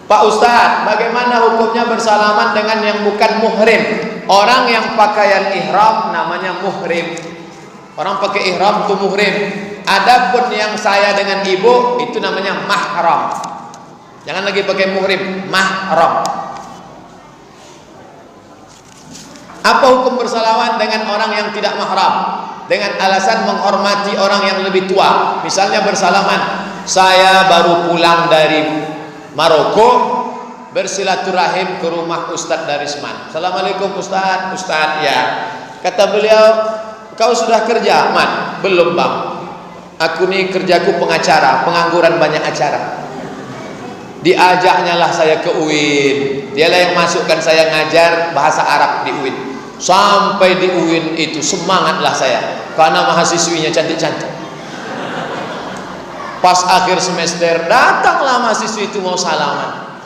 Pak Ustadz, bagaimana hukumnya bersalaman dengan yang bukan muhrim? Orang yang pakaian ihram namanya muhrim. Orang pakai ihram itu muhrim. Adapun yang saya dengan ibu itu namanya mahram. Jangan lagi pakai muhrim, mahram. Apa hukum bersalaman dengan orang yang tidak mahram? Dengan alasan menghormati orang yang lebih tua. Misalnya bersalaman, saya baru pulang dari Maroko, bersilaturahim ke rumah Ustadz Darisman. Assalamualaikum Ustadz. Ustadz, ya. Kata beliau, kau sudah kerja? Man, belum bang. Aku nih kerjaku pengacara, pengangguran banyak acara. Diajaknya lah saya ke UIN. Dialah yang masukkan saya ngajar bahasa Arab di UIN. Sampai di UIN itu semangatlah saya, karena mahasiswinya cantik-cantik. Pas akhir semester datanglah mahasiswi itu mau salaman.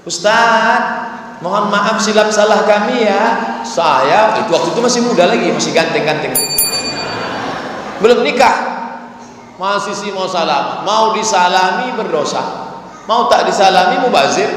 Ustadz, mohon maaf silap salah kami ya. Saya itu waktu itu masih muda lagi, masih ganteng-ganteng, belum nikah. Mahasiswi mau salam, mau disalami berdosa, mau tak disalami mubazir.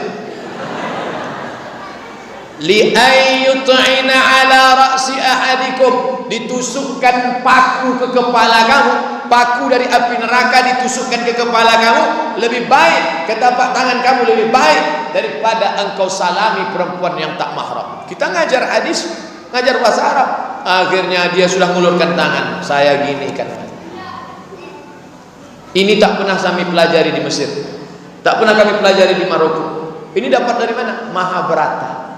Li'ayyut'ina ala ra'si ahadikum, ditusukkan paku ke kepala kamu, paku dari api neraka ditusukkan ke kepala kamu, lebih baik, ke tapak tangan kamu lebih baik daripada engkau salami perempuan yang tak mahram. Kita ngajar hadis, ngajar bahasa Arab, akhirnya dia sudah ngulurkan tangan, saya gini kan. Ini tak pernah kami pelajari di Mesir, tak pernah kami pelajari di Maroko. Ini dapat dari mana? Mahabharata.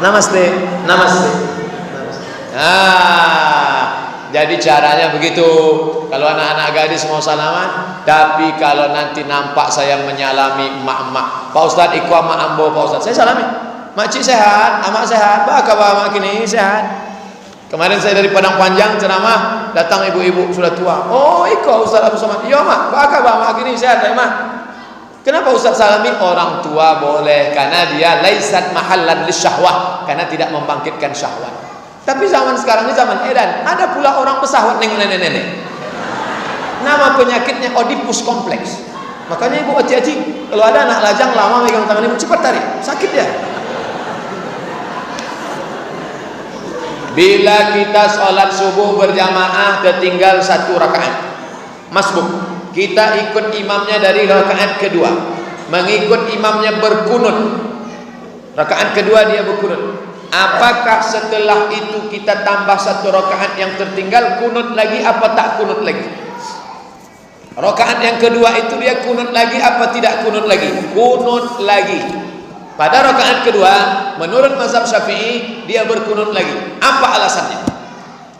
Namaste, namaste, namaste. Jadi caranya begitu. Kalau anak-anak gadis mau salaman, tapi kalau nanti nampak saya menyalami emak-emak, Pak Ustadz ikut mak ambo, Pak Ustadz, saya salami. Makcik sehat, amak sehat, baka mak kini sehat. Kemarin saya dari Padang Panjang ceramah, datang ibu-ibu sudah tua. Oh, ikut Ustadz Abu Somad. Iya mak, baka mak kini sehat, mak. Kenapa Ustaz salami? Orang tua boleh, karena dia laisat mahallan lisyahwah, karena tidak membangkitkan syahwat. Tapi zaman sekarang ini zaman edan, ada pula orang pesawat nengok nenek-nenek. Nama penyakitnya Oedipus kompleks. Makanya ibu hati-hati, kalau ada anak lajang lama megang tangan ibu, cepat tarik, sakit ya. Bila kita sholat subuh berjamaah tertinggal 1 rakaat, masbuk, kita ikut imamnya dari rakaat kedua, mengikut imamnya berkunut, rakaat kedua dia berkunut. Apakah setelah itu kita tambah 1 rakaat yang tertinggal kunut lagi apa tak kunut lagi? Rakaat yang kedua itu dia kunut lagi apa tidak kunut lagi? Kunut lagi. Pada rakaat kedua menurut mazhab Syafi'i dia berkunut lagi. Apa alasannya?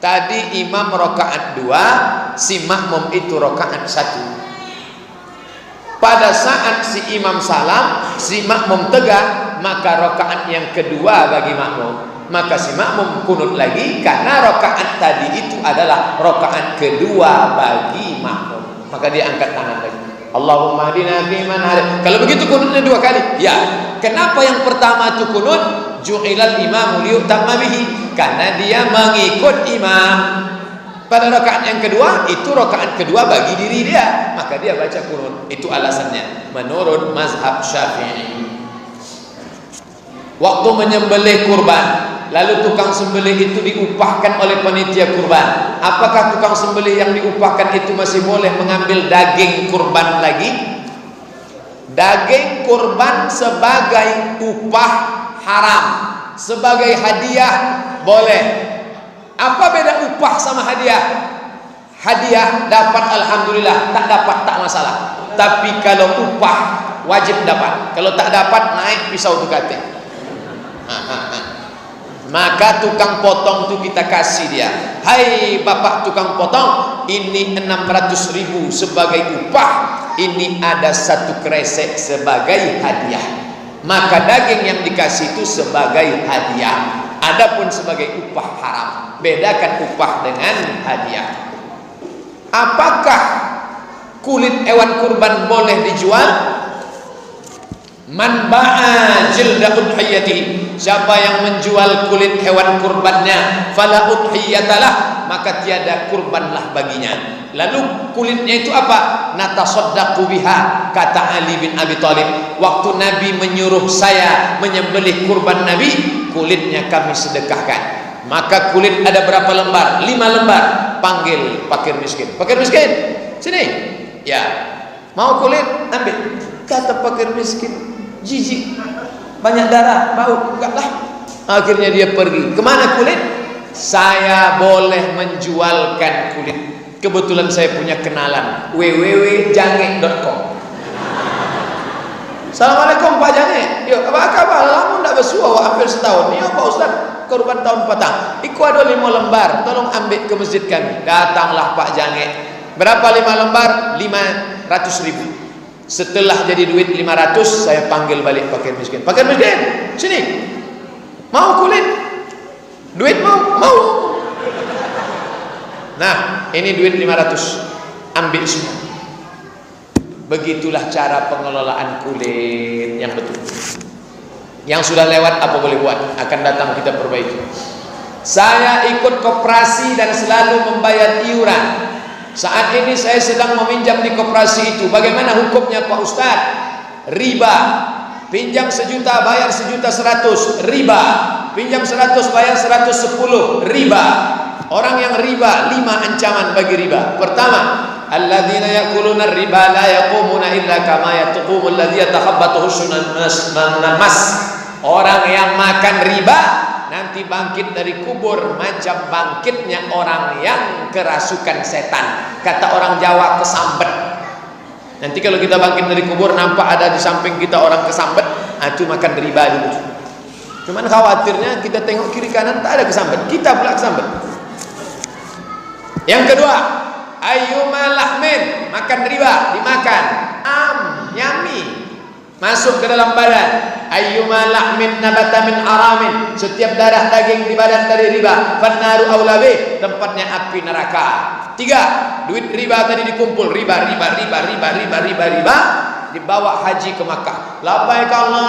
Tadi imam rakaat 2, si makmum itu rakaat 1. Pada saat si imam salam, si makmum tegak, maka rakaat yang kedua bagi makmum, maka si makmum kunut lagi, karena rakaat tadi itu adalah rakaat kedua bagi makmum. Maka dia angkat tangan lagi, Allahumma hadina fiman hadait. Kalau begitu kunutnya 2 kali. Ya, kenapa yang pertama itu kunut? Ju'ilal imamu liyutamma bihi, karena dia mengikut imam. Pada rakaat yang kedua itu rakaat kedua bagi diri dia, maka dia baca kunut. Itu alasannya menurut mazhab Syafi'i. Waktu menyembelih kurban, lalu tukang sembelih itu diupahkan oleh panitia kurban, apakah tukang sembelih yang diupahkan itu masih boleh mengambil daging kurban lagi? Daging kurban sebagai upah haram, sebagai hadiah boleh. Apa beda upah sama hadiah? Hadiah dapat alhamdulillah, tak dapat tak masalah. Tapi kalau upah wajib dapat, kalau tak dapat naik pisau tukate. Maka tukang potong itu kita kasih dia, hai bapak tukang potong, ini 600.000 sebagai upah, ini ada 1 kresek sebagai hadiah. Maka daging yang dikasih itu sebagai hadiah. Adapun sebagai upah haram, bedakan upah dengan hadiah. Apakah kulit hewan kurban boleh dijual? Man ba'a jilda udhiyatihi, siapa yang menjual kulit hewan kurbannya, fala udhiyatalah, maka tiada kurbanlah baginya. Lalu kulitnya itu apa? Natasaddaqu biha, kata Ali bin Abi Thalib, waktu Nabi menyuruh saya menyembelih kurban Nabi, kulitnya kami sedekahkan. Maka kulit ada berapa lembar? 5 lembar. Panggil fakir miskin. Fakir miskin, sini. Ya, mau kulit? Ambil. Kata fakir miskin, jijik, banyak darah, bau. Enggak lah. Akhirnya dia pergi. Kemana kulit? Saya boleh menjualkan kulit. Kebetulan saya punya kenalan, www.jange.com. Assalamualaikum Pak Jange. Yuk, apa kabar? Lama ndak bersuah, hampir setahun. Iya Pak Ustaz, korban tahun petang. Iku ada 5 lembar, tolong ambil ke masjid kami. Datanglah Pak Jange. Berapa 5 lembar? 500.000. Setelah jadi duit 500, saya panggil balik fakir miskin. Fakir miskin, sini. Mau kulit? Duit mau? Mau. Nah, ini duit 500. Ambil semua. Begitulah cara pengelolaan kulit yang betul. Yang sudah lewat apa boleh buat, akan datang kita perbaiki. Saya ikut koperasi dan selalu membayar iuran. Saat ini saya sedang meminjam di koperasi itu. Bagaimana hukumnya Pak Ustaz? Riba. Pinjam 1 juta bayar 1.100.000, riba. Pinjam 100 bayar 110, riba. Orang yang riba, 5 ancaman bagi riba. Pertama, alladzina ya'kuluna riba la yaqumuna illa kama yaqumu alladzi yatakhabbathu syaitanun mas. Orang yang makan riba nanti bangkit dari kubur macam bangkitnya orang yang kerasukan setan. Kata orang Jawa, kesambet. Nanti kalau kita bangkit dari kubur nampak ada di samping kita orang kesambet, itu makan riba dulu. Cuman khawatirnya kita tengok kiri kanan tak ada kesambet, kita pula kesambet. Yang kedua, ayyuma lahmin, makan riba, dimakan, yummy, masuk ke dalam badan. Ayyuma lahmin nabata min aramin, setiap darah daging di badan dari riba, fannaru aula bih, tempatnya api neraka. 3, duit riba tadi dikumpul, riba, dibawa haji ke Makkah. Labbaik Allahumma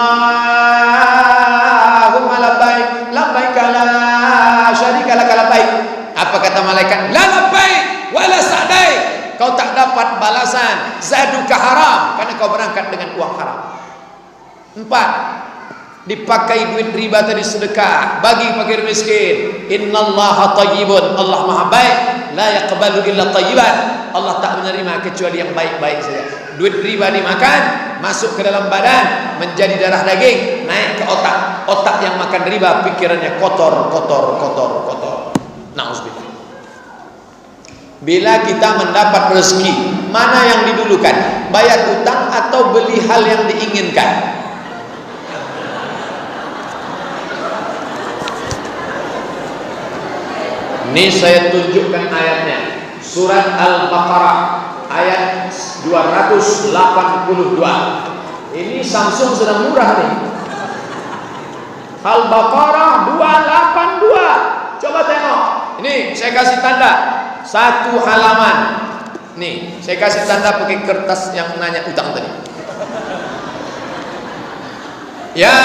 labbaik, labbaik la syarika lak labbaik. Apa kata malaikat? La labbaik wala sa'daik. Kau tak dapat balasan, zaduka haram, karena kau berangkat dengan uang haram. 4, dipakai duit riba tadi sedekah, bagi fakir miskin. Innallaha thayyibun, Allah maha baik, la yaqbalu illa thayyiban, Allah tak menerima kecuali yang baik-baik saja. Duit riba dimakan, masuk ke dalam badan, menjadi darah daging, naik ke otak. Otak yang makan riba, pikirannya kotor. Na'udzubillah. Bila kita mendapat rezeki, mana yang didulukan? Bayar utang atau beli hal yang diinginkan? Ini saya tunjukkan ayatnya. Surat Al-Baqarah ayat 282. Ini Samsung sedang murah nih. Al-Baqarah 282. Coba tengok. Ini saya kasih tanda 1 halaman. Nih, saya kasih tanda pakai kertas yang nanya utang tadi. Ya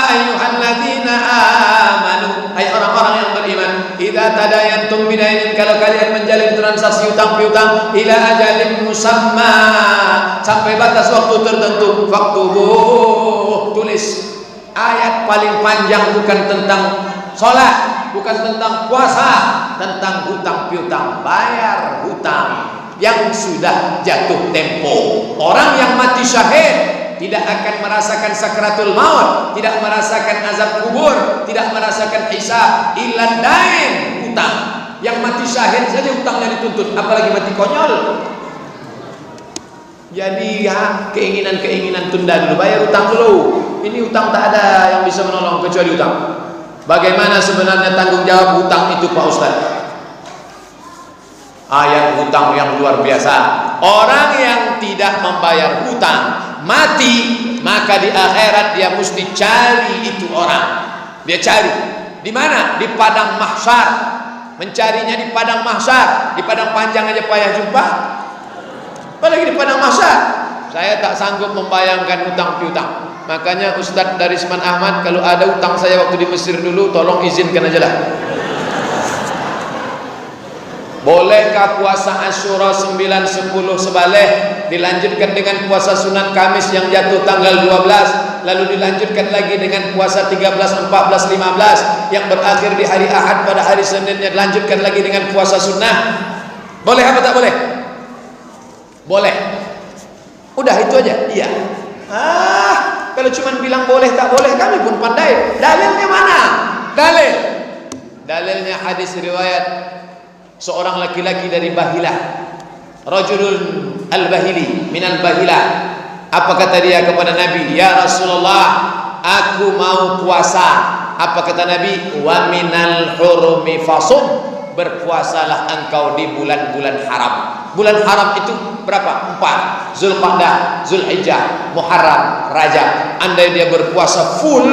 ayyuhalladzina amanu, hai orang-orang yang beriman, idza tadayantum bidainin, kalau kalian menjalin transaksi utang piutang, ila ajalin musamma, sampai batas waktu tertentu, faktubuh, tulis. Ayat paling panjang bukan tentang sholat, bukan tentang puasa, tentang hutang piutang, bayar hutang yang sudah jatuh tempo. Orang yang mati syahid tidak akan merasakan sakratul maut, tidak merasakan azab kubur, tidak merasakan hisab, illa dain, hutang. Yang mati syahid saja hutangnya dituntut, apalagi mati konyol. Jadi ya, keinginan-keinginan tunda dulu, bayar hutang dulu. Ini hutang tak ada yang bisa menolong kecuali hutang. Bagaimana sebenarnya tanggung jawab hutang itu Pak Ustaz? Ayat hutang yang luar biasa. Orang yang tidak membayar hutang mati, maka di akhirat dia mesti cari itu orang. Dia cari di mana? Di padang mahsyar. Mencarinya di padang mahsyar. Di padang panjang aja payah jumpa, apalagi di padang mahsyar. Saya tak sanggup membayangkan hutang piutang. Makanya Ustadz Darisman Ahmad, kalau ada utang saya waktu di Mesir dulu, tolong izinkan aja lah. Bolehkah puasa Asyura 9, 10 sebaleh dilanjutkan dengan puasa sunat Kamis yang jatuh tanggal 12, lalu dilanjutkan lagi dengan puasa 13, 14, 15 yang berakhir di hari Ahad pada hari Seninnya dilanjutkan lagi dengan puasa sunnah? Boleh apa tak boleh? Boleh. Udah itu aja. Iya. Kalau cuma bilang boleh tak boleh, kami pun pandai. Dalilnya mana? Dalilnya hadis riwayat seorang laki-laki dari Bahilah, rajulun al-Bahili minal Bahilah. Apa kata dia kepada Nabi? Ya Rasulullah, aku mau puasa. Apa kata Nabi? Wa minal hurumi fasum, berpuasalah engkau di bulan-bulan haram. Bulan haram itu berapa? 4. Zulqa'dah, Zulhijjah, Muharram, Rajab. Andai dia berpuasa full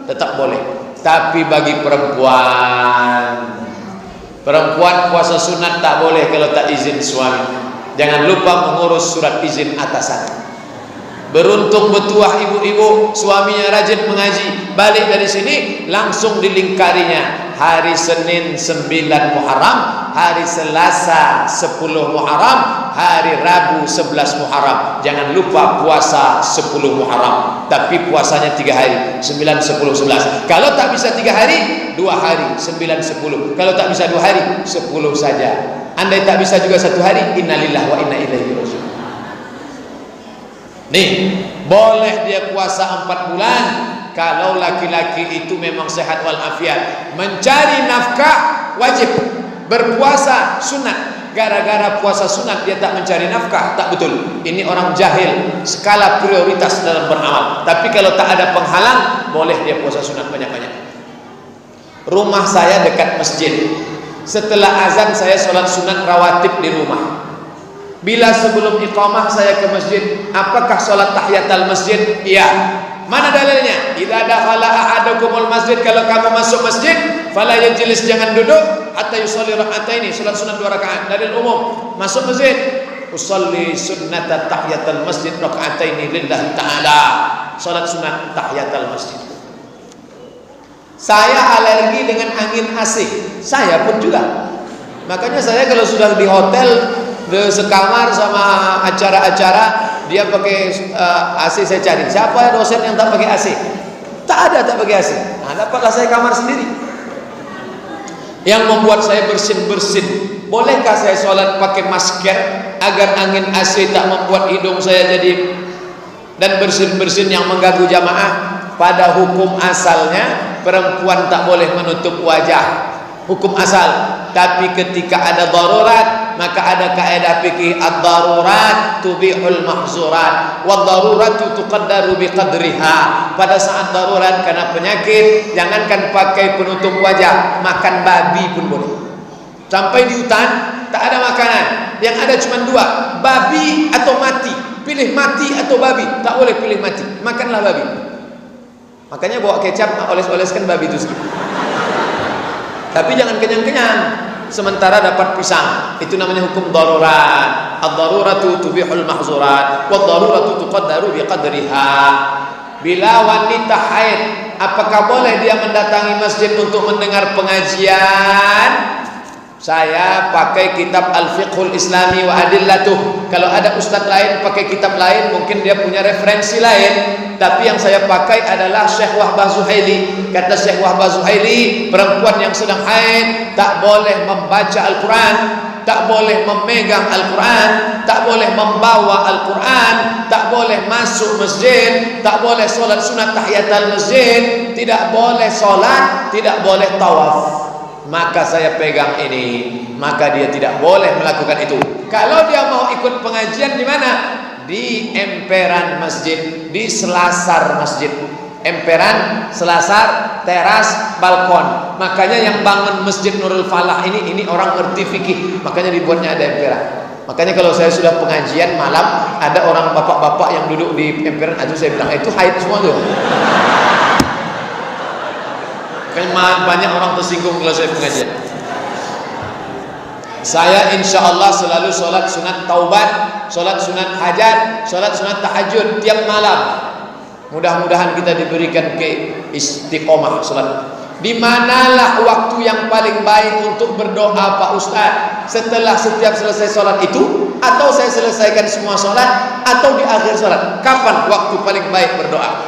tetap boleh. Tapi bagi perempuan puasa sunat tak boleh kalau tak izin suami. Jangan lupa mengurus surat izin atasan. Beruntung betuah ibu-ibu, suaminya rajin mengaji, balik dari sini langsung dilingkarinya hari Senin 9 Muharram, hari Selasa 10 Muharram, hari Rabu 11 Muharram. Jangan lupa puasa 10 Muharram, tapi puasanya 3 hari, 9, 10, 11. Kalau tak bisa 3 hari, 2 hari, 9, 10. Kalau tak bisa 2 hari, 10 saja. Andai tak bisa juga 1 hari, innalillahi wa inna ilaihi raji'un. Nih, boleh dia puasa 4 bulan kalau laki-laki itu memang sehat walafiat. Mencari nafkah wajib, berpuasa sunat. Gara-gara puasa sunat dia tak mencari nafkah, tak betul. Ini orang jahil skala prioritas dalam beramal. Tapi kalau tak ada penghalang, boleh dia puasa sunat banyak-banyak. Rumah saya dekat masjid. Setelah azan saya sholat sunat rawatib di rumah. Bila sebelum iqamah saya ke masjid, apakah sholat tahiyatul masjid? Iya. Mana dalilnya? Idza dakhala ahadukumul masjid, kalau kamu masuk masjid, fala yajlis, jangan duduk hatta yusalli raka'ataini, salat sunat 2 rakaat. Dalil umum. Masuk masjid, usolli sunnata tahiyatul masjid raka'ataini lillahi ta'ala. Salat sunat tahiyatul masjid. Saya alergi dengan angin AC. Saya pun juga. Makanya saya kalau sudah di hotel sekamar sama acara-acara dia pakai AC, saya cari siapa dosen yang tak pakai AC. Tak ada tak pakai AC. Nah, dapatlah saya kamar sendiri. Yang membuat saya bersin-bersin. Bolehkah saya sholat pakai masker agar angin AC tak membuat hidung saya jadi dan bersin-bersin yang mengganggu jamaah? Pada hukum asalnya perempuan tak boleh menutup wajah, hukum asal. Tapi ketika ada darurat, maka ada kaidah fikih, ad-darurat tubihul mahzurat wa daruratu tuqaddaru biqadriha. Pada saat darurat karena penyakit, jangankan pakai penutup wajah, makan babi pun boleh. Sampai di hutan tak ada makanan, yang ada cuma 2, babi atau mati. Pilih mati atau babi. Tak boleh pilih mati, makanlah babi. Makanya bawa kecap, oles-oleskan babi itu sedikit. Tapi jangan kenyang-kenyang. Sementara dapat pisang. Itu namanya hukum darurat. Ad-daruratu tubihul mahzurat wa ad-daruratu tuqaddaru biqadriha. Bila wanita haid, apakah boleh dia mendatangi masjid untuk mendengar pengajian? Saya pakai kitab Al-Fiqhul Islami wa Adillatuh. Kalau ada ustadz lain pakai kitab lain, mungkin dia punya referensi lain. Tapi yang saya pakai adalah Syekh Wahbah Zuhaili. Kata Syekh Wahbah Zuhaili, perempuan yang sedang haid tak boleh membaca Al-Quran, tak boleh memegang Al-Quran, tak boleh membawa Al-Quran, tak boleh masuk masjid, tak boleh sholat sunat tahiyatul masjid, tidak boleh sholat, tidak boleh tawaf. Maka saya pegang ini, maka dia tidak boleh melakukan itu. Kalau dia mau ikut pengajian di mana? Di emperan masjid, di selasar masjid. Emperan, selasar, teras, balkon. Makanya yang bangun Masjid Nurul Falah ini orang ngerti fikih, makanya dibuatnya ada emperan. Makanya kalau saya sudah pengajian malam, ada orang bapak-bapak yang duduk di emperan, itu saya bilang itu haid semua tuh. Makanya banyak orang tersinggung kalau saya pengajian. Saya insya Allah selalu sholat sunat taubat, sholat sunat hajat, sholat sunat tahajud tiap malam. Mudah-mudahan kita diberikan ke istiqomah salat. Di manalah waktu yang paling baik untuk berdoa Pak Ustaz? Setelah setiap selesai sholat itu, atau saya selesaikan semua sholat, atau di akhir sholat? Kapan waktu paling baik berdoa?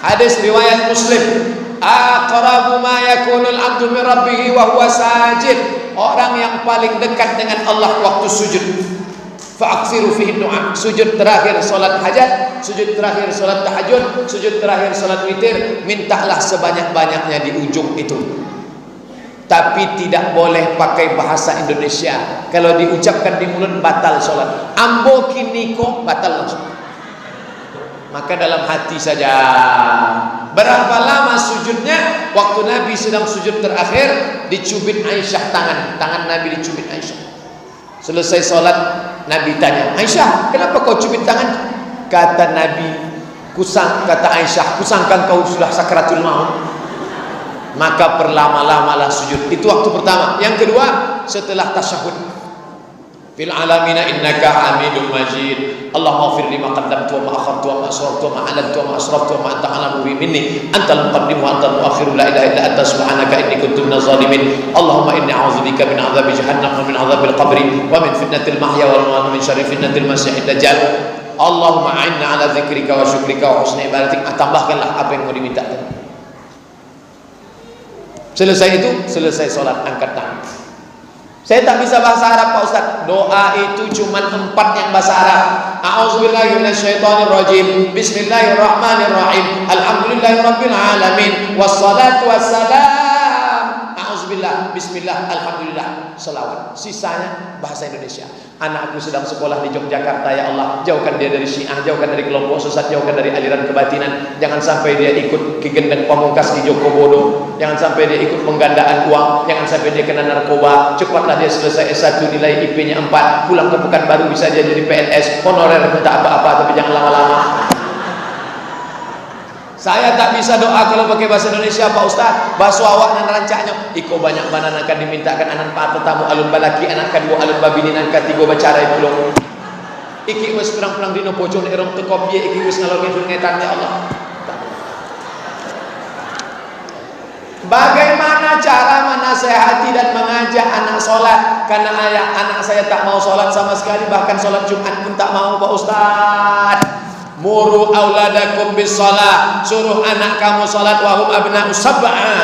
Hadis riwayat Muslim, aqrabu ma yakunul abdu min rabbih wa huwa sajid. Orang yang paling dekat dengan Allah waktu sujud. Fa'aksiru fihi doa. Sujud terakhir solat hajat, sujud terakhir solat tahajud, sujud terakhir solat witir. Mintalah sebanyak-banyaknya di ujung itu. Tapi tidak boleh pakai bahasa Indonesia. Kalau diucapkan di mulut batal solat. Ambo kiniko batal langsung. Maka dalam hati saja. Berapa lama sujudnya? Waktu Nabi sedang sujud terakhir, dicubit Aisyah tangan Nabi dicubit Aisyah. Selesai sholat, Nabi tanya, Aisyah, kenapa kau cubit tangan? Kata Nabi, kata Aisyah, kusangka kau sudah sakratul maut. Maka berlama-lamalah sujud. Itu waktu pertama. Yang kedua, setelah tasyahud. Fil alamina innaka hamidum majid. Allahumma fir lima qaddamtu wa ma akhartu wa ma asrartu wa ma alantu wa ma asraftu wa ma anta alamu bi minni antal muqaddim wa antal muakhir la ilaha illa anta subhanaka inni kuntu minaz zalimin. Allahumma inni a'udzubika min adzabi jahannam wa min adzabil qabri wa min fitnatil mahya wal mamat wa min syarri fitnatil masiihid dajjal. Allahumma a'inna ala dzikrika wa syukrika wa husni ibadatik. Tambahkanlah apa yang mau diminta. Selesai itu, selesai sholat, angkat tangan. Saya tak bisa bahasa Arab Pak Ustaz. Doa itu cuma 4 yang bahasa Arab. A'udzubillahi minasyaitonirrajim. Bismillahirrahmanirrahim. Alhamdulillahirabbil alamin. Wassalatu wassalam. A'udzubillah, bismillah, alhamdulillah, selawat. Sisanya bahasa Indonesia. Anakku sedang sekolah di Yogyakarta, ya Allah, jauhkan dia dari Syiah, jauhkan dari kelompok sesat, jauhkan dari aliran kebatinan. Jangan sampai dia ikut Ki Gendeng Pamungkas di Jokobodo. Jangan sampai dia ikut penggandaan uang. Jangan sampai dia kena narkoba. Cepatlah dia selesai S1, nilai IP-nya 4, pulang ke Pekanbaru bisa dia jadi PNS, honorer, minta apa-apa, tapi jangan lama-lama. Saya tak bisa doa kalau pakai bahasa Indonesia Pak Ustaz. Bahasa awak nan rancaknya iko banyak banan akan dimintakan anan pa tetamu alun balaki anakan bu alun babinin an katigo bacarai pulau. Iki wis perang-perang dino pojok erong teko piye iki wis ngalor ngidul ngetan ya Allah. Bagaimana cara menasehati dan mengajak anak sholat? Karena anak saya tak mau sholat sama sekali, bahkan sholat Jumat pun tak mau Pak Ustaz. Muru auladakum bis shalah, suruh anak kamu salat wahum abna'u sab'a,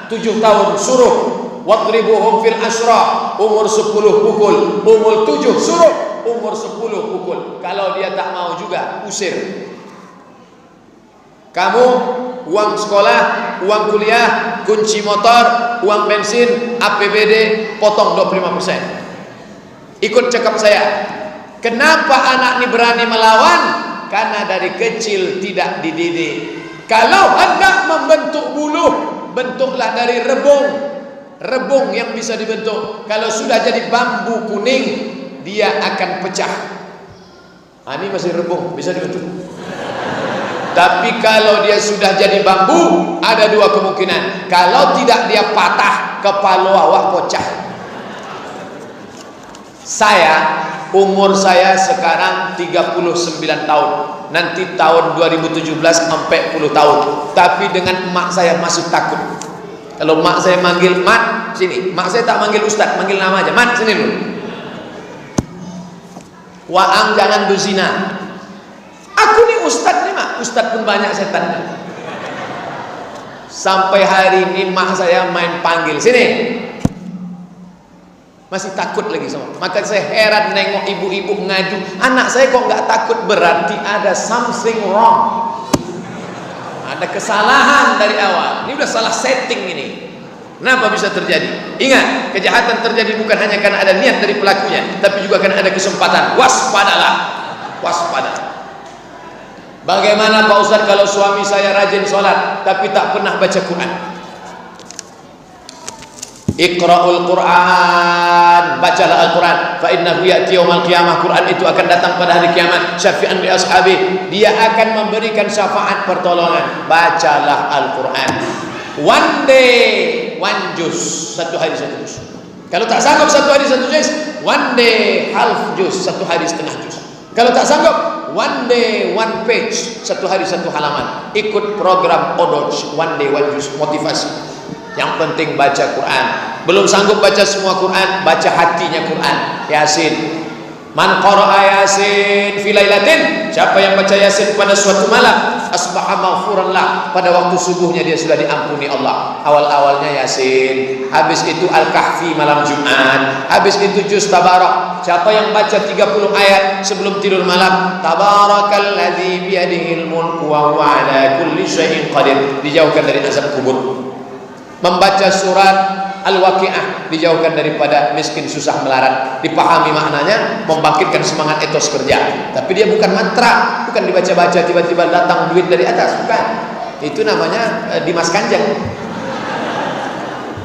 7 tahun suruh. Wadribuhum fil asra, umur 10 pukul, umur 7 suruh, umur 10 pukul. Kalau dia tak mau juga usir. Kamu uang sekolah, uang kuliah, kunci motor, uang bensin, APBD potong 25%. Ikut cakap saya. Kenapa anak ini berani melawan? Karena dari kecil tidak dididik. Kalau hendak membentuk buluh, bentuklah dari rebung yang bisa dibentuk. Kalau sudah jadi bambu kuning, dia akan pecah. Ini masih rebung, bisa dibentuk. Tapi kalau dia sudah jadi bambu, ada 2 kemungkinan. Kalau tidak dia patah, kepala awak pecah. Umur saya sekarang 39 tahun. Nanti tahun 2017 40 tahun. Tapi dengan emak saya masih takut. Kalau emak saya manggil, "Mat, sini." Emak saya tak manggil Ustaz, manggil nama aja. "Mat, sini dulu." "Waang jangan berzina." "Aku nih Ustaz nih, Mak." Ustaz pun banyak setannya. Sampai hari ini emak saya main panggil, "Sini." Masih takut lagi sama. Maka saya heran nengok ibu-ibu ngaju, anak saya kok nggak takut, berarti ada something wrong. Ada kesalahan dari awal. Ini udah salah setting ini. Kenapa bisa terjadi? Ingat, kejahatan terjadi bukan hanya karena ada niat dari pelakunya, tapi juga karena ada kesempatan. Waspadalah. Waspada. Bagaimana Pak Ustaz kalau suami saya rajin sholat tapi tak pernah baca Quran? Iqra'ul Quran, bacalah Al-Quran. Fa innahu ya'ti yaumal qiyamah, Quran itu akan datang pada hari kiamat. Syafi'an li ashabi, dia akan memberikan syafaat pertolongan. Bacalah Al-Quran. One day, one juz, 1 hari 1 juz. Kalau tak sanggup 1 hari 1 juz, one day half juz, 1 hari setengah juz. Kalau tak sanggup, one day one page, satu hari satu halaman. Ikut program Odoj, one day one juz, motivasi. Yang penting baca Quran. Belum sanggup baca semua Quran, baca hatinya Quran. Yasin. Man qara'a Yasin fi lailatin, siapa yang baca Yasin pada suatu malam, asbaha maghfuran lah, pada waktu subuhnya dia sudah diampuni Allah. Awal-awalnya Yasin, habis itu Al-Kahfi malam Jumat, habis itu juz Tabarak. Siapa yang baca 30 ayat sebelum tidur malam, tabarakalladzi biyadihil mulku wa huwa ala kulli syai'in qadir, dijauhkan dari azab kubur. Membaca surat Al-Waqi'ah, dijauhkan daripada miskin susah melarat. Dipahami maknanya, membangkitkan semangat etos kerja. Tapi dia bukan mantra, bukan dibaca-baca tiba-tiba datang duit dari atas, bukan. Itu namanya Dimas Kanjeng.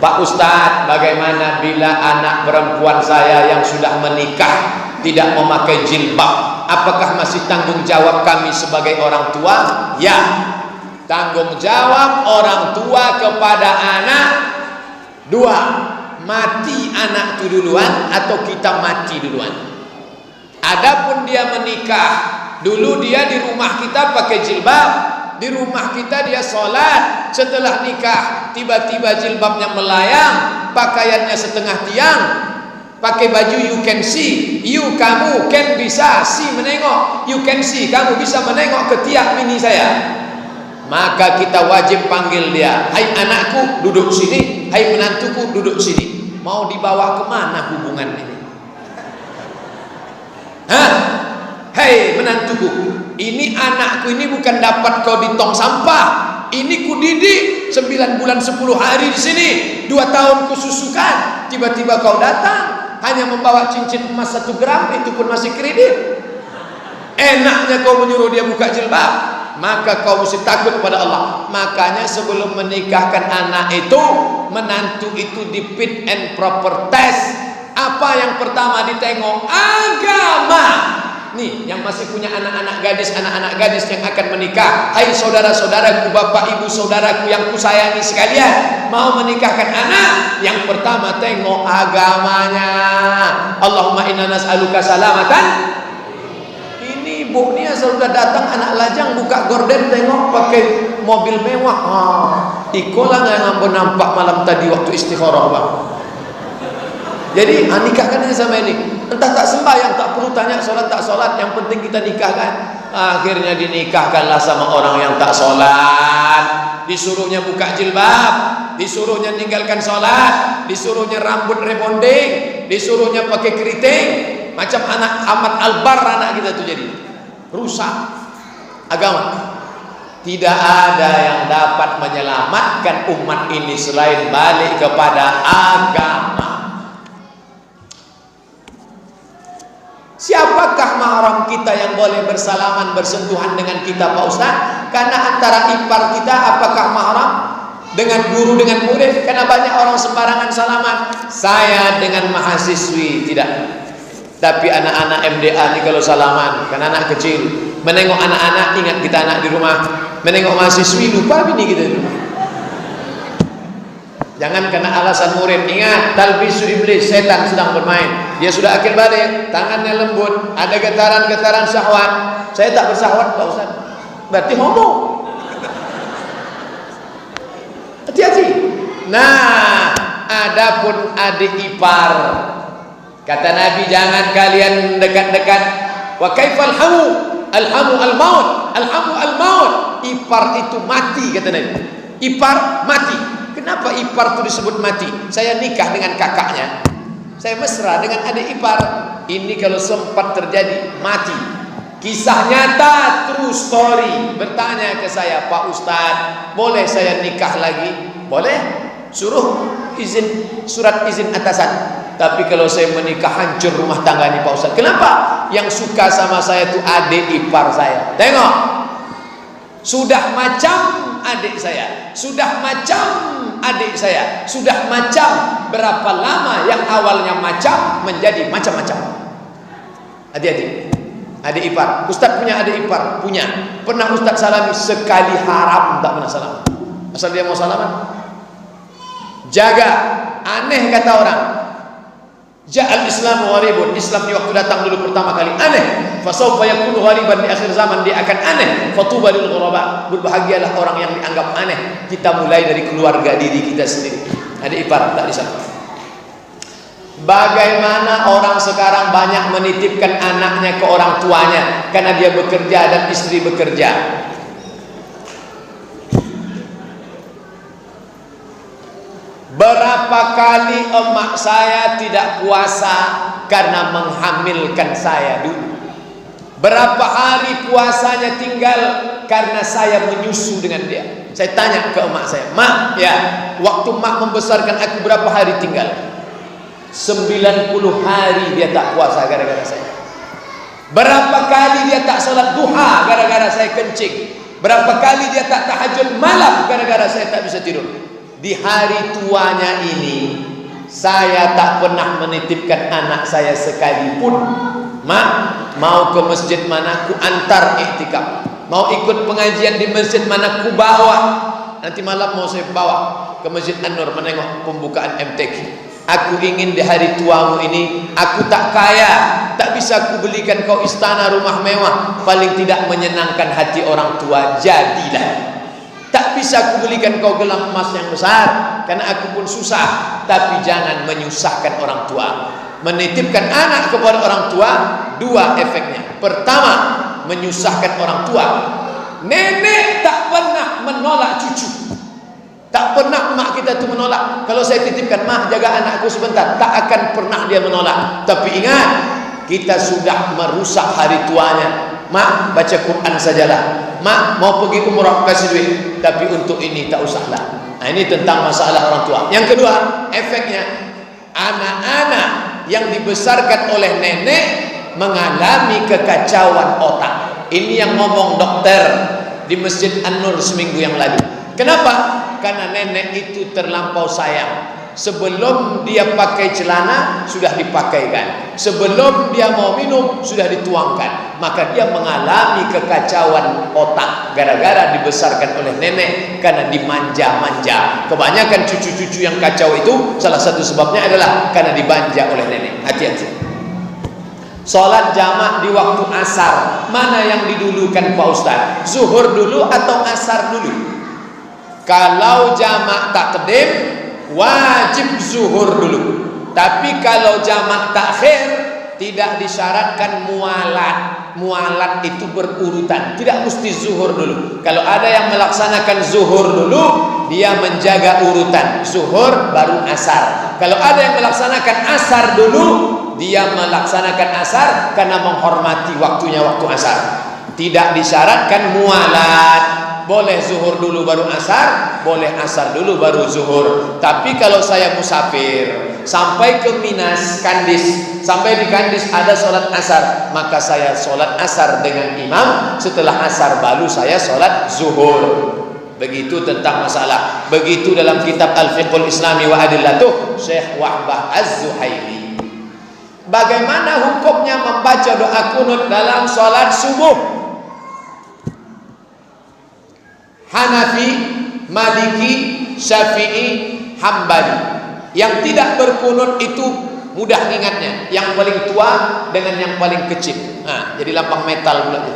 Pak Ustadz, bagaimana bila anak perempuan saya yang sudah menikah tidak memakai jilbab? Apakah masih tanggung jawab kami sebagai orang tua? Ya, tanggung jawab orang tua kepada anak dua, mati anak itu duluan atau kita mati duluan. Adapun dia menikah, dulu dia di rumah kita pakai jilbab, di rumah kita dia sholat. Setelah nikah tiba-tiba jilbabnya melayang, pakaiannya setengah tiang, pakai baju you can see, you kamu can bisa see menengok, you can see kamu bisa menengok ke tiang mini saya. Maka kita wajib panggil dia, hai anakku duduk sini, hai menantuku duduk sini. Mau dibawa kemana hubungan ini? Hah? Hei menantuku, ini anakku ini bukan dapat kau di tong sampah. Ini ku didik 9 bulan 10 hari di sini, 2 tahun ku susukan. Tiba-tiba kau datang hanya membawa cincin emas 1 gram, itu pun masih kredit. Enaknya kau menyuruh dia buka jilbab. Maka kau mesti takut kepada Allah. Makanya sebelum menikahkan anak itu, menantu itu di fit and proper test. Apa yang pertama ditengok? Agama. Nih, yang masih punya anak-anak gadis yang akan menikah, hai saudara-saudaraku, bapak ibu saudaraku yang kusayangi sekalian, mau menikahkan anak, yang pertama tengok agamanya. Allahumma inna nas'aluka salamatan. Ibu ni sudah datang anak lajang buka gorden, tengok pakai mobil mewah. Ikolah yang nampak malam tadi waktu istikharah bang. Jadi nikahkan aja sama ini. Entah tak sembahyang, tak perlu tanya solat tak solat, yang penting kita nikahkan. Akhirnya dinikahkanlah sama orang yang tak solat. Disuruhnya buka jilbab, disuruhnya ninggalkan solat, disuruhnya rambut rebonding, disuruhnya pakai keriting. Macam anak Ahmad Albar anak kita tuh jadi rusak agama. Tidak ada yang dapat menyelamatkan umat ini selain balik kepada agama. Siapakah mahram kita yang boleh bersalaman bersentuhan dengan kita Pak Ustaz? Karena antara ipar kita apakah mahram? Dengan guru, dengan murid? Karena banyak orang sembarangan salaman. Saya dengan mahasiswi tidak. Tapi anak-anak MDA ini kalau salaman, kan anak kecil, menengok anak-anak ingat kita anak di rumah, menengok mahasiswi lupa bini kita di rumah. Jangan kena alasan murid, ingat talbisu iblis, setan sedang bermain. Dia sudah akil balik, tangannya lembut, ada getaran-getaran syahwat. Saya tak bersyahwat Pak Ustaz. Berarti homo. Hati-hati. Nah, adapun adik ipar, kata Nabi jangan kalian dekat-dekat. Wa kaifal hamu? Alhamu al-maut. Alhamu al-maut. Ipar itu mati kata Nabi. Ipar mati. Kenapa ipar itu disebut mati? Saya nikah dengan kakaknya, saya mesra dengan adik ipar. Ini kalau sempat terjadi mati. Kisah nyata, true story. Bertanya ke saya, Pak Ustadz, boleh saya nikah lagi? Boleh. Suruh izin, surat izin atasan. Tapi kalau saya menikah hancur rumah tangga ini Pak Ustadz. Kenapa? Yang suka sama saya itu adik ipar saya. Tengok, sudah macam adik saya, sudah macam adik saya, sudah macam. Berapa lama yang awalnya macam menjadi macam-macam. Hati-hati. Adik ipar, Ustadz punya adik ipar, punya. Pernah Ustadz salami sekali, haram tak pernah salam. Asal dia mau salaman, jaga. Aneh kata orang. Ja'al Islamu gharibun, Islam di waktu datang dulu pertama kali aneh, fasawfa yakunu ghariban di akhir zaman, dia akan aneh. Fatuba lil ghuraba, berbahagialah orang yang dianggap aneh. Kita mulai dari keluarga diri kita sendiri. Ada ibarat tak disana. Bagaimana orang sekarang banyak menitipkan anaknya ke orang tuanya karena dia bekerja dan istri bekerja. Berapa kali emak saya tidak puasa karena menghamilkan saya dulu. Berapa hari puasanya tinggal karena saya menyusu dengan dia. Saya tanya ke emak saya, "Mak, ya, waktu mak membesarkan aku berapa hari tinggal?" 90 hari dia tak puasa gara-gara saya. Berapa kali dia tak sholat duha gara-gara saya kencing. Berapa kali dia tak tahajud malam gara-gara saya tak bisa tidur. Di hari tuanya ini saya tak pernah menitipkan anak saya sekalipun. Mak, mau ke masjid mana ku antar iktikaf, mau ikut pengajian di masjid mana ku bawa. Nanti malam mau saya bawa ke Masjid An-Nur menengok pembukaan MTQ. Aku ingin di hari tuamu ini, aku tak kaya, tak bisa aku belikan kau istana rumah mewah, paling tidak menyenangkan hati orang tua, jadilah. Tak bisa aku belikan kau gelang emas yang besar, karena aku pun susah, tapi jangan menyusahkan orang tua. Menitipkan anak kepada orang tua, dua efeknya. Pertama, menyusahkan orang tua. Nenek tak pernah menolak cucu. Tak pernah mak kita tu menolak. Kalau saya titipkan, "Mak, jaga anakku sebentar," tak akan pernah dia menolak. Tapi ingat, kita sudah merusak hari tuanya. "Mak, baca Quran sajalah. Mak, mau pergi umrah kasih duit, tapi untuk ini tak usahlah." Nah, ini tentang masalah orang tua. Yang kedua, efeknya anak-anak yang dibesarkan oleh nenek mengalami kekacauan otak. Ini yang ngomong dokter di Masjid An-Nur seminggu yang lalu. Kenapa? Karena nenek itu terlampau sayang. Sebelum dia pakai celana sudah dipakaikan, sebelum dia mau minum sudah dituangkan. Maka dia mengalami kekacauan otak gara-gara dibesarkan oleh nenek, karena dimanja-manja. Kebanyakan cucu-cucu yang kacau itu salah satu sebabnya adalah karena dimanja oleh nenek. Hati-hati. Sholat jamaah di waktu asar, mana yang didulukan Pak Ustaz? Zuhur dulu atau asar dulu? Kalau jamaah takdim, wajib zuhur dulu. Tapi kalau jamaah takhir, tidak disyaratkan mualat. Mualat itu berurutan, tidak mesti zuhur dulu. Kalau ada yang melaksanakan zuhur dulu, dia menjaga urutan, zuhur baru asar. Kalau ada yang melaksanakan asar dulu, dia melaksanakan asar karena menghormati waktunya waktu asar. Tidak disyaratkan mualat. Boleh zuhur dulu baru asar, boleh asar dulu baru zuhur. Tapi kalau saya musafir sampai ke Minas, Kandis, sampai di Kandis ada sholat asar, maka saya sholat asar dengan imam. Setelah asar baru saya sholat zuhur. Begitu tentang masalah. Begitu dalam kitab Al-Fiqhul Islami wa Adillatuh, Syekh Wahbah Az-Zuhaili. Bagaimana hukumnya membaca doa kunut dalam sholat subuh? Hanafi, Maliki, Syafi'i, Hambali. Yang tidak berkunut itu mudah ingatnya, yang paling tua dengan yang paling kecil. Nah, jadi lampang metal pula itu.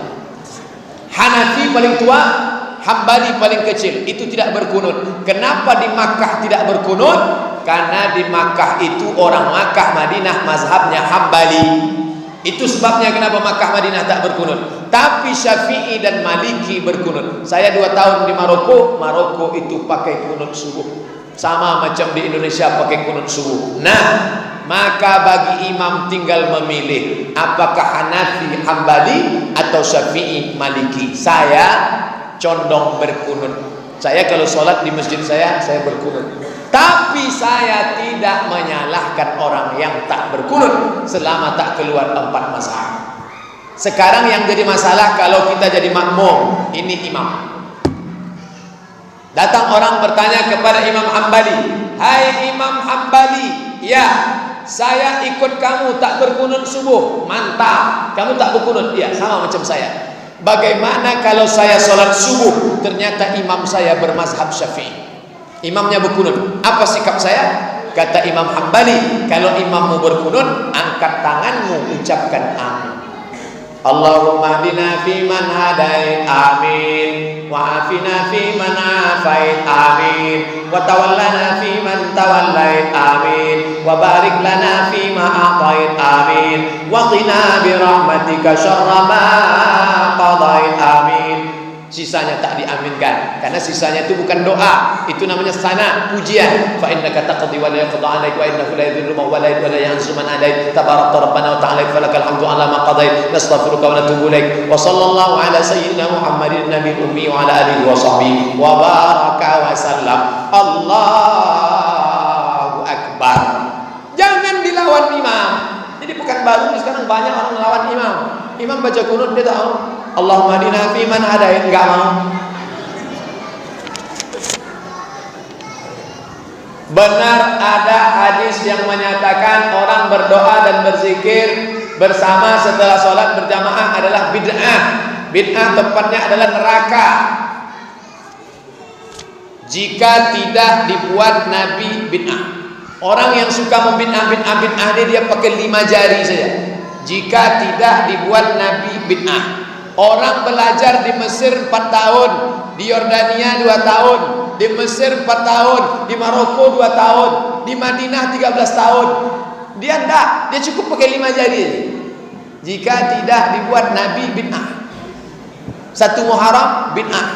Hanafi paling tua, Hambali paling kecil, itu tidak berkunut. Kenapa di Makkah tidak berkunut? Karena di Makkah itu orang Makkah Madinah mazhabnya Hambali. Itu sebabnya kenapa Makkah Madinah tak berkunut. Tapi Syafi'i dan Maliki berkunut. Saya 2 tahun di Maroko, Maroko itu pakai kunut subuh. Sama macam di Indonesia pakai kunut subuh. Nah, maka bagi imam tinggal memilih apakah Hanafi, Hambali atau Syafi'i, Maliki. Saya condong berkunut. Saya kalau sholat di masjid saya berkunut. Tapi saya tidak menyalahkan orang yang tak berkunut selama tak keluar 4 mazhab. Sekarang yang jadi masalah kalau kita jadi makmum, ini imam. Datang orang bertanya kepada Imam Hambali, "Hai Imam Hambali, ya, saya ikut kamu tak berkunut subuh." "Mantap, kamu tak berkunut?" "Ya, sama macam saya." "Bagaimana kalau saya sholat subuh, ternyata imam saya bermazhab Syafi'i, imamnya berkunut, apa sikap saya?" Kata Imam Hambali, kalau imammu berkunut, angkat tanganmu, ucapkan amin. Allahumma hdina fiman hadait, amin. Wa afina fiman afait, amin. Wa tawallana fiman tawallait, amin. Wa barik lana fima a'tait, amin. Wa qina birahmatika syarra ma qadait, amin. Sisanya tak diaminkan, karena sisanya itu bukan doa, itu namanya sana, pujian. Fa innaka taqdi wa la yuqda 'alaik wa innahu la yadhillu man walayt wa la yu'izzu man adait. Tabarakta rabbana wa ta'ala falakal hamdu 'ala ma qadait. Nastaghfiruka wa natubu ilaik. Wa sallallahu ala sayyidina Muhammadin nabiyil ummi wa ala alihi wa sahbihi wa baraka wa sallam. Allahu akbar. Jangan dilawan imam. Jadi Pekanbaru sekarang banyak orang melawan imam. Imam baca kunut dia tahu Allahumma hdina fiman hadait, enggak mau. Benar ada hadis yang menyatakan orang berdoa dan berzikir bersama setelah sholat berjamaah adalah bid'ah. Bid'ah tempatnya adalah neraka jika tidak dibuat Nabi bid'ah. Orang yang suka membid'ah dia pakai 5 jari saja. Jika tidak dibuat Nabi bid'ah. Orang belajar di Mesir 4 tahun, di Yordania 2 tahun, di Mesir 4 tahun, di Maroko 2 tahun, di Madinah 13 tahun. Dia enggak, dia cukup pakai 5 jari. Jika tidak dibuat Nabi bid'ah. 1 Muharram bid'ah.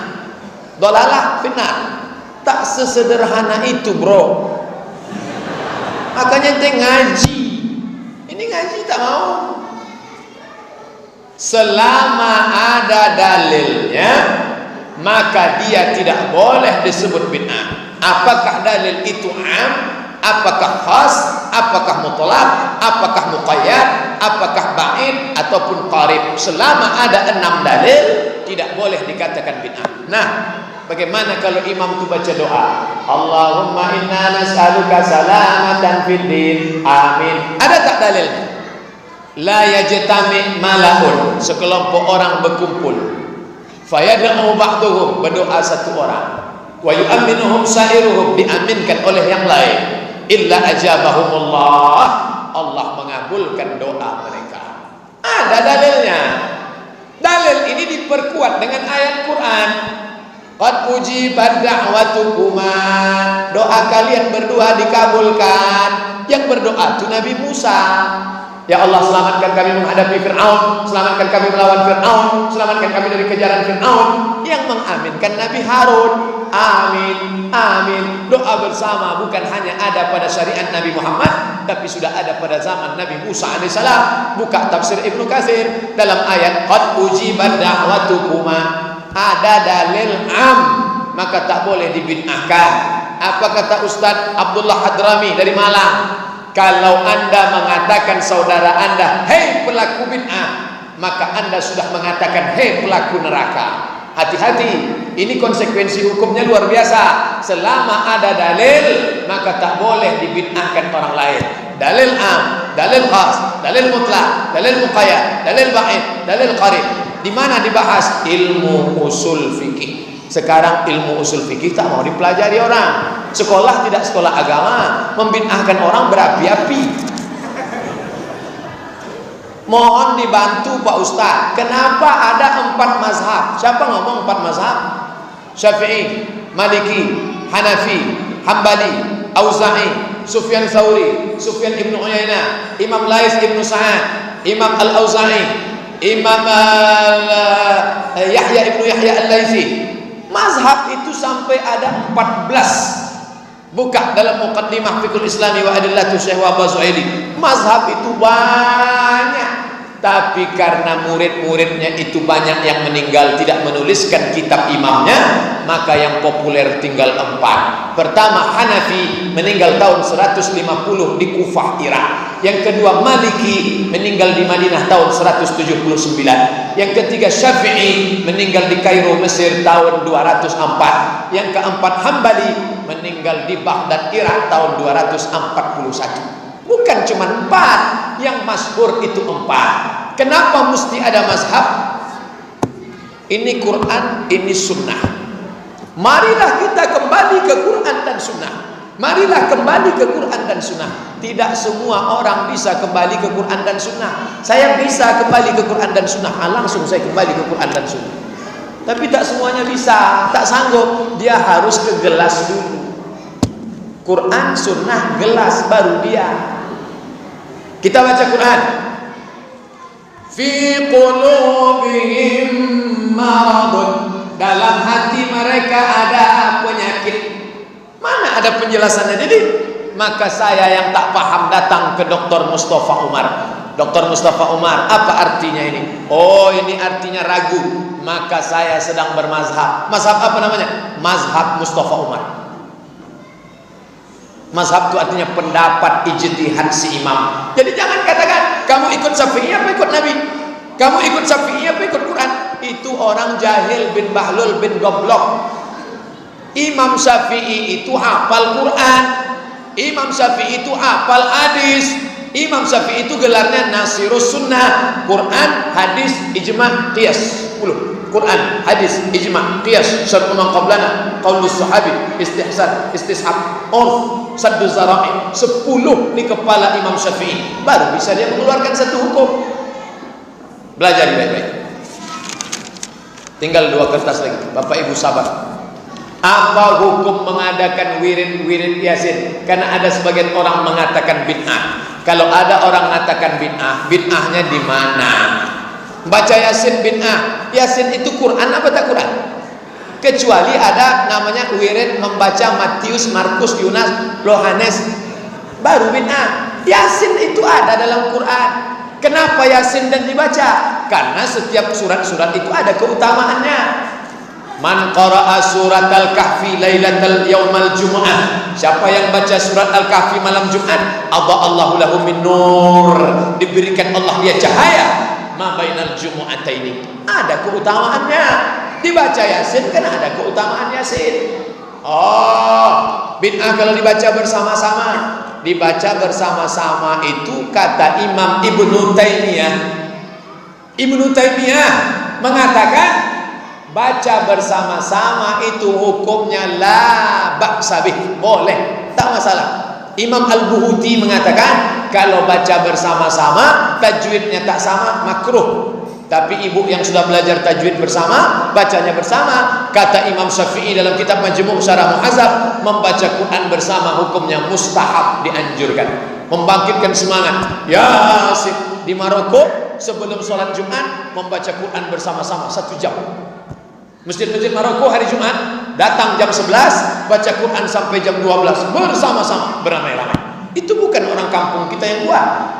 Dolalah fitnah. Tak sesederhana itu, bro. Makanya ente ngaji. Ini ngaji tak mau. Selama ada dalilnya, maka dia tidak boleh disebut bid'ah. Apakah dalil itu am, apakah khas, apakah mutlaq, apakah muqayyad, apakah ba'id ataupun qarib. Selama ada 6 dalil, tidak boleh dikatakan bid'ah. Nah, bagaimana kalau imam itu baca doa? Allahumma inna nas'aluka salamatan fid din. Amin. Ada tak dalilnya? La yajtami malaun, sekelompok orang berkumpul. Fayad'u ba'duhum, berdoa satu orang. Wa yu'minuhum sa'iruhum, diaminkan oleh yang lain. Illa ajabahumullah, Allah mengabulkan doa mereka. Ada dalilnya. Dalil ini diperkuat dengan ayat Quran. Qad ujibat da'watukuma, doa kalian berdua dikabulkan. Yang berdoa itu Nabi Musa. Ya Allah, selamatkan kami menghadapi Fir'aun, selamatkan kami melawan Fir'aun, selamatkan kami dari kejaran Fir'aun. Yang mengaminkan Nabi Harun. Amin, amin. Doa bersama bukan hanya ada pada syariat Nabi Muhammad, tapi sudah ada pada zaman Nabi Musa alaihissalam. Buka tafsir Ibnu Katsir dalam ayat qad ujibat da'watukuma. Ada dalil am, maka tak boleh dibid'ahkan. Apa kata Ustaz Abdullah Hadrami dari Malang? Kalau anda mengatakan saudara anda, hei pelaku bid'ah, maka anda sudah mengatakan, hei pelaku neraka. Hati-hati, ini konsekuensi hukumnya luar biasa. Selama ada dalil, maka tak boleh dibid'ahkan orang lain. Dalil am, dalil khas, dalil mutlak, dalil muqayyad, dalil ba'id, dalil qarib. Di mana dibahas? Ilmu usul fikih. Sekarang ilmu usul fikih tak mau dipelajari orang. Sekolah tidak sekolah agama, membid'ahkan orang berapi-api. Mohon dibantu Pak Ustaz. Kenapa ada 4 mazhab? Siapa ngomong 4 mazhab? Syafi'i, Maliki, Hanafi, Hambali, Auza'i, Sufyan Tsauri, Sufyan Ibnu Uyainah, Imam Lais Ibnu Sa'ad, Imam Al-Auza'i, Imam Yahya Ibnu Yahya Al-Laitsi. Mazhab itu sampai ada 14. Buka dalam Muqaddimah Fiqhul Islami wa Adillatu Syekh Wahbah Zuhaili. Mazhab itu banyak, tapi karena murid-muridnya itu banyak yang meninggal tidak menuliskan kitab imamnya, maka yang populer tinggal 4. Pertama Hanafi, meninggal tahun 150 di Kufah, Irak. Yang kedua Maliki, meninggal di Madinah tahun 179. Yang ketiga Syafi'i, meninggal di Kairo, Mesir tahun 204. Yang keempat Hambali, meninggal di Baghdad, Irak tahun 241. Bukan cuma 4, yang masyhur itu 4. Kenapa mesti ada mazhab? Ini Quran, ini sunnah. Marilah kita kembali ke Quran dan sunnah. Marilah kembali ke Quran dan Sunnah. Tidak semua orang bisa kembali ke Quran dan Sunnah. Saya bisa kembali ke Quran dan Sunnah, langsung saya kembali ke Quran dan Sunnah. Tapi tak semuanya bisa, tak sanggup. Dia harus ke gelas dulu. Quran, Sunnah, gelas, baru dia. Kita baca Quran. Fi qulubihim maradun. Dalam hati mereka ada penyakit. Mana ada penjelasannya? Jadi maka saya yang tak paham datang ke Dr. Mustafa Umar. Dr. Mustafa Umar, apa artinya ini? Oh, ini artinya ragu. Maka saya sedang bermazhab. Mazhab apa namanya? Mazhab Mustafa Umar. Mazhab itu artinya pendapat ijtihad si imam. Jadi jangan katakan kamu ikut Syafi'i apa ikut Nabi, kamu ikut Syafi'i apa ikut Quran. Itu orang jahil bin bahlul bin goblok. Imam Syafi'i itu hafal Quran, Imam Syafi'i itu hafal hadis, Imam Syafi'i itu gelarnya Nasirus Sunnah. Quran, hadis, ijma', qiyas. 10. Quran, hadis, ijma', qiyas, syar'u man qablana, qaulus sahabi, istihsan, istishab, urf, saddu zara'i. 10 di kepala Imam Syafi'i. Baru bisa dia mengeluarkan satu hukum. Belajar baik-baik. Tinggal 2 kertas lagi. Bapak Ibu sabar. Apa hukum mengadakan wirid Yasin? Karena ada sebagian orang mengatakan bid'ah. Kalau ada orang mengatakan bid'ah, bid'ahnya di mana? Baca Yasin bid'ah. Yasin itu Quran apa tak Quran? Kecuali ada namanya wirid membaca Matius, Markus, Yunas, Yohanes, baru bid'ah. Yasin itu ada dalam Quran. Kenapa Yasin dan dibaca? Karena setiap surat-surat itu ada keutamaannya. Man qara'a surat al-kahfi lailatal yaumal jumu'ah. Siapa yang baca surat al-kahfi malam Jumat, Allahu lahu min nur. Diberikan Allah dia cahaya ma bainal jumu'ataini. Ada keutamaannya. Dibaca Yasin kan ada keutamaan Yasin. Oh, bid'ah kalau dibaca bersama-sama. Dibaca bersama-sama itu kata Imam Ibnu Taimiyah. Ibnu Taimiyah mengatakan baca bersama-sama itu hukumnya la ba'sa bih, boleh, tak masalah. Imam Al-Buhuti mengatakan kalau baca bersama-sama tajwidnya tak sama, makruh. Tapi ibu yang sudah belajar tajwid bersama, bacanya bersama. Kata Imam Syafi'i dalam kitab Majmu' Syarah Muhadzab, membaca Quran bersama hukumnya mustahab, dianjurkan. Membangkitkan semangat. Yasin di Maroko sebelum sholat Jumat membaca Quran bersama-sama 1 jam. Masjid-masjid Maroko hari Jumat datang jam 11, baca Quran sampai jam 12 bersama-sama, beramai-ramai. Itu bukan orang kampung kita yang buat.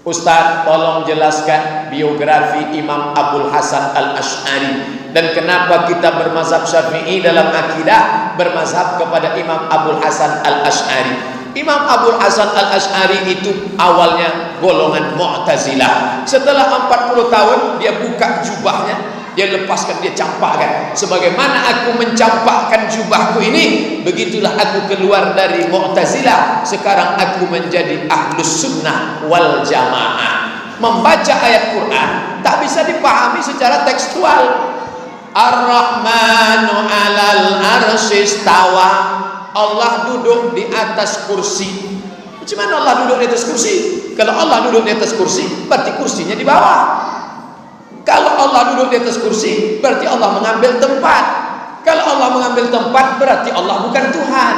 Ustaz, tolong jelaskan biografi Imam Abul Hasan Al-Asy'ari dan kenapa kita bermazhab Syafi'i dalam akidah bermazhab kepada Imam Abul Hasan Al-Asy'ari. Imam Abul Hasan Al-Asy'ari itu awalnya golongan Mu'tazilah. Setelah 40 tahun dia buka jubahnya, dia lepaskan, dia campakkan. Sebagaimana aku mencampakkan jubahku ini, begitulah aku keluar dari Mu'tazilah. Sekarang aku menjadi Ahlus Sunnah wal Jamaah. Membaca ayat Quran tak bisa dipahami secara tekstual. Ar-Rahmanu 'alal arsy istawa. Allah duduk di atas kursi. Macam mana Allah duduk di atas kursi? Kalau Allah duduk di atas kursi, berarti kursinya di bawah. Kalau Allah duduk di atas kursi, berarti Allah mengambil tempat. Kalau Allah mengambil tempat, berarti Allah bukan Tuhan.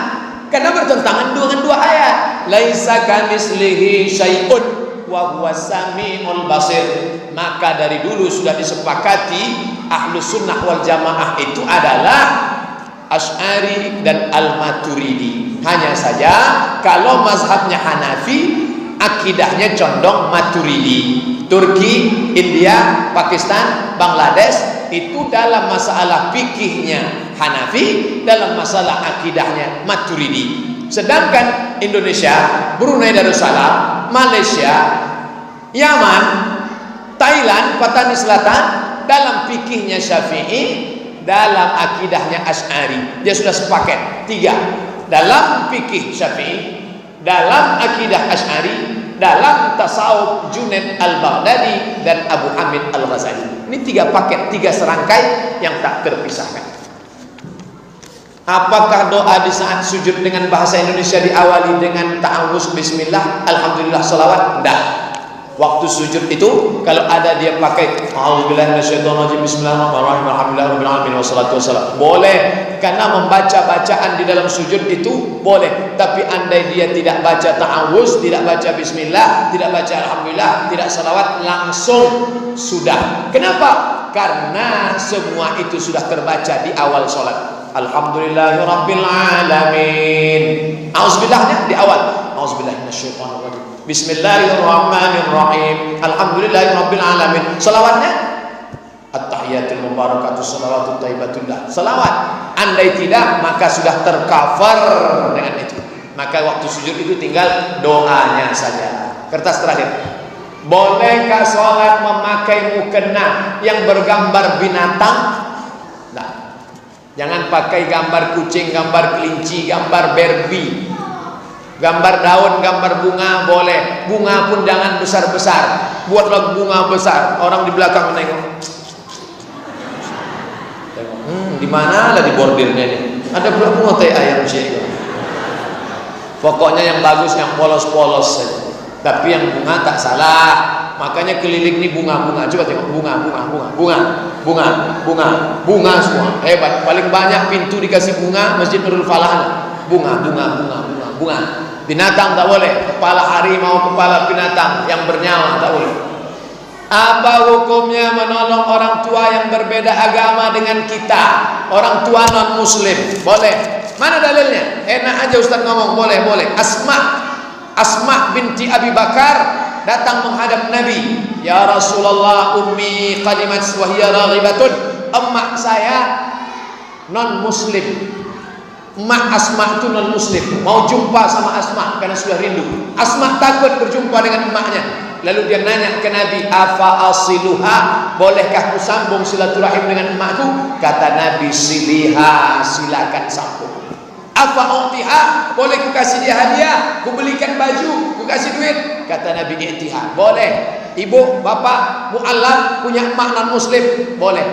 Karena bertentangan dengan 2 ayat. Laisa kamitslihi syai'un wa huwas samiul basir. Maka dari dulu sudah disepakati Ahlus Sunnah wal Jamaah itu adalah Asy'ari dan Al-Maturidi. Hanya saja kalau mazhabnya Hanafi, akidahnya condong Maturidi. Turki, India, Pakistan, Bangladesh itu dalam masalah fikihnya Hanafi, dalam masalah akidahnya Maturidi. Sedangkan Indonesia, Brunei Darussalam, Malaysia, Yaman, Thailand, Patani Selatan dalam fikihnya Syafi'i, dalam akidahnya Asy'ari. Dia sudah sepaket 3. Dalam fikih Syafi'i, dalam akidah Asy'ari, dalam tasawuf Junaid Al-Baghdadi dan Abu Hamid Al-Ghazali. Ini 3 paket, 3 serangkai yang tak terpisahkan. Apakah doa di saat sujud dengan bahasa Indonesia diawali dengan ta'awuz bismillah, alhamdulillah, salawat? Tidak. Waktu sujud itu kalau ada dia pakai a'udzubillahi minasyaitonirrajim, bismillahirrahmanirrahim, alhamdulillahirabbil alamin, wassalatu wassalam, boleh, karena membaca bacaan di dalam sujud itu boleh. Tapi andai dia tidak baca ta'awuz, tidak baca bismillah, tidak baca alhamdulillah, tidak salawat, langsung sudah. Kenapa? Karena semua itu sudah terbaca di awal sholat. Alhamdulillahirabbil alamin. Auzubillahi di awal. Auzubillahi minasyaitonirrajim. Bismillahirrahmanirrahim. Alhamdulillahirabbil alamin. Selawatnya at-tahiyatul mubarakatuh shalawatut thayyibatullah. Selawat. Andai tidak maka sudah tercover dengan itu. Maka waktu sujud itu tinggal doanya saja. Kertas terakhir. Bolehkah sholat memakai mukena yang bergambar binatang? Nah, jangan pakai gambar kucing, gambar kelinci, gambar Barbie, gambar daun, gambar bunga boleh. Bunga pun jangan besar-besar. Buatlah bunga besar. Orang di belakang menengok. Di mana lah di bordirnya ini? Ada berapa bunga teh ayam sih? Pokoknya yang bagus, yang polos-polos saja. Tapi yang bunga tak salah. Makanya keliling ini bunga-bunga. Coba tengok bunga semua. Hebat. Paling banyak pintu dikasih bunga Masjid Nurul Falah. Bunga. Binatang tak boleh. Kepala harimau, kepala binatang yang bernyawa tak boleh. Apa hukumnya menolong orang tua yang berbeda agama dengan kita? Orang tua non muslim. Boleh. Mana dalilnya? Enak aja Ustaz ngomong boleh. Asma binti Abi Bakar datang menghadap Nabi. Ya Rasulullah, ummi qadimat wa hiya raghibatun. Emak saya non muslim. Emak Asma itu non muslim. Mau jumpa sama Asma karena sudah rindu. Asma takut berjumpa dengan emaknya. Lalu dia nanya ke Nabi, afa asiluha, bolehkah ku sambung silaturahim dengan emakku? Kata Nabi, siliha, silakan sambung. Apa utiha, boleh ku kasih dia hadiah, ku belikan baju, ku kasih duit? Kata Nabi, i'tiha, boleh. Ibu, bapak, mu'allaf punya emak non muslim, boleh.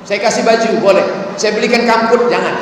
Saya kasih baju, boleh. Saya belikan kamput, jangan.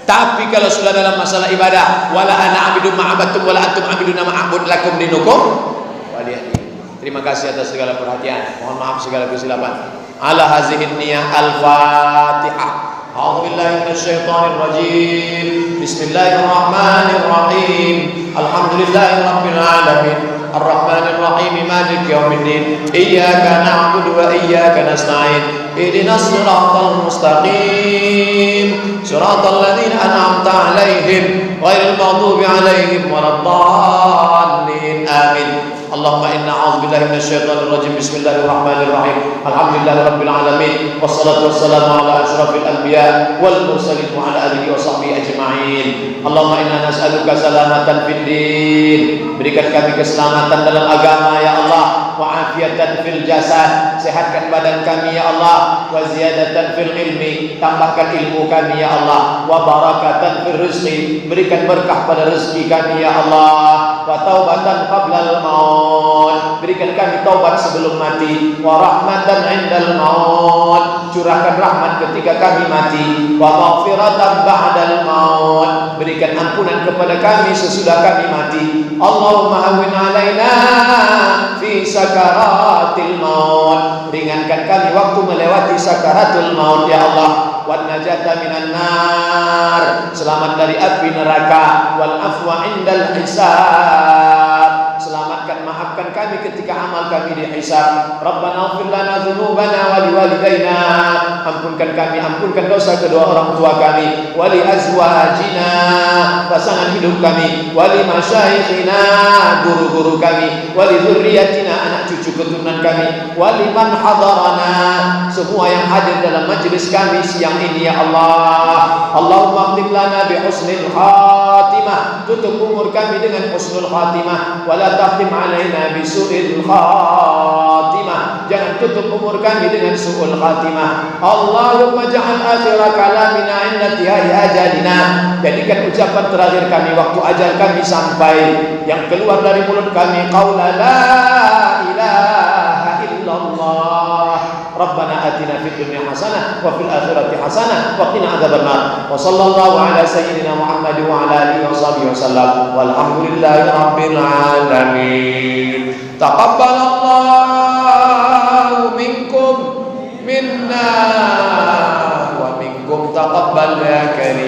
Tapi kalau sudah dalam masalah ibadah, wala ana abidu ma'abatum wala antum abiduna ma'abud lakum dinukum waliyadi. Terima kasih atas segala perhatian. Mohon maaf segala kesilapan. Ala hazihin niyah al-Fatihah. A'udzu billahi minasyaitonir rajim. Bismillahirrahmanirrahim. Alhamdulillahirabbil alamin. Arrahmanir rahim. Maliki yaumiddin. Iyyaka na'budu wa iyyaka nasta'in. Ihdinas siratal mustaqim. Siratal ladzina an'amta 'alaihim ghairil maghdubi 'alaihim waladdallin. Amin. Allahumma inna a'udzubillahi minasyaitonir rajim. Bismillahirrahmanirrahim. Alhamdulillahirabbil alamin. Wassalatu wassalamu ala asyrafil anbiya wal mursalin wa ala alihi wa sahbihi ajma'in. Allahumma inna nas'aluka salamatan fid din. Berikan kami keselamatan dalam agama ya Allah, wa afiatan fil jasad, sehatkan badan kami ya Allah, wa ziyadatan fil ilmi, tambahkan ilmu kami ya Allah, wa barakatan fil rizqi, berikan berkah pada rezeki kami ya Allah, wa taubatan qablal maut, berikan kami taubat sebelum mati, wa rahmatan indal maut, curahkan rahmat ketika kami mati, wa maghfiratan ba'dal maut, berikan ampunan kepada kami sesudah kami mati. Allahumma hawwin alaina fi sakaratil maut, ringankan kami waktu melewati sakaratul maut ya Allah, wan najata minan nar, selamat dari api neraka, wal afwa indal hisab, selamatkan maafkan kami ketika amal kami dihisab. Rabbana ighfir lana dzunubana wa liwalidayna, ampunkan kami, ampunkan dosa kedua orang tua kami, wa li azwajina, pasangan hidup kami, wa li masyayikhina, guru-guru kami, wa li dzurriyyatina, anak cucu keturunan kami, wa liman hadarana, semua yang hadir dalam majlis kami siang ini ya Allah. Allahumma qdim lana bi husnil khatimah, tutup umur kami dengan husnul khatimah, wa la taqdim alaina bi su'il khatimah, jangan tutup umur kami dengan su'ul khatimah. Allahumma ja'al akhir kalamina inda tihai ajalina, jadikan ucapan terakhir kami waktu ajal kami sampai, yang keluar dari mulut kami qaula la ilaha illallah. Rabbana atina atina fid dunya hasanah wa fil akhirati hasanah wa qina adzabannar. Wa sallallahu ala sayyidina Muhammad wa ala alihi washabihi wasallam. Walhamdulillahi rabbil alamin. Taqabbalallahu minkum minna wa minkum taqabbal ya karim.